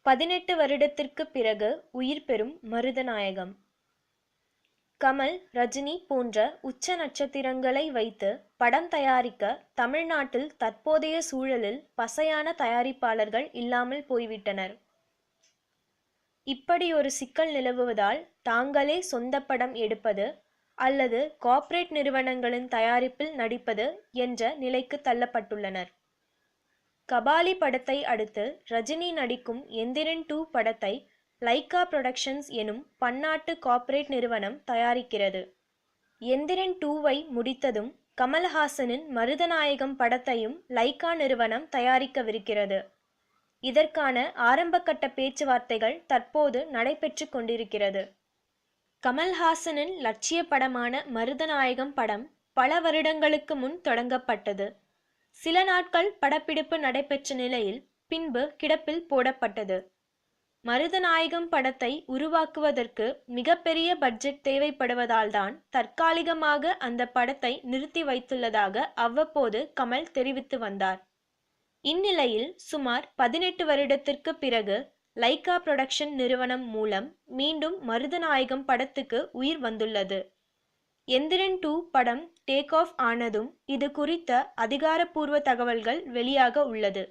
பதினெட்டு வருடத்திற்குப் பிறகு உயிர் பெறும் மருதநாயகம். கமல், ரஜினி போன்ற உச்ச நட்சத்திரங்களை வைத்து படம் தயாரிக்க தமிழ்நாட்டில் தற்போதைய சூழலில் பசையான தயாரிப்பாளர்கள் இல்லாமல் போய்விட்டனர். இப்படியொரு சிக்கல் நிலவுவதால் தாங்களே சொந்த படம் எடுப்பது அல்லது கார்ப்பரேட் நிறுவனங்களின் தயாரிப்பில் நடிப்பது என்ற நிலைக்கு தள்ளப்பட்டுள்ளனர். கபாலி படத்தை அடுத்து ரஜினி நடிக்கும் எந்திரன் 2 படத்தை லைகா புரொடக்ஷன்ஸ் எனும் பன்னாட்டு கார்ப்பரேட் நிறுவனம் தயாரிக்கிறது. எந்திரன் 2வை முடித்ததும் கமல்ஹாசனின் மருதநாயகம் படத்தையும் லைகா நிறுவனம் தயாரிக்கவிருக்கிறது. இதற்கான ஆரம்பகட்ட பேச்சுவார்த்தைகள் தற்போது நடைபெற்று கொண்டிருக்கிறது. கமல்ஹாசனின் லட்சிய படமான மருதநாயகம் படம் பல வருடங்களுக்கு முன் தொடங்கப்பட்டது. சில நாட்கள் படப்பிடிப்பு நடைபெற்ற நிலையில் பின்பு கிடப்பில் போடப்பட்டது. மருதநாயகம் படத்தை உருவாக்குவதற்கு மிகப்பெரிய பட்ஜெட் தேவைப்படுவதால்தான் தற்காலிகமாக அந்த படத்தை நிறுத்தி வைத்துள்ளதாக அவ்வப்போது கமல் தெரிவித்து வந்தார். இந்நிலையில் சுமார் 18 வருடத்திற்கு பிறகு லைகா புரொடக்ஷன் நிறுவனம் மூலம் மீண்டும் மருதநாயகம் படத்துக்கு உயிர் வந்துள்ளது. எந்திரன் 2 படம் டேக் ஆஃப் ஆனதும் இது குறித்த அதிகாரப்பூர்வ தகவல்கள் வெளியாக உள்ளது.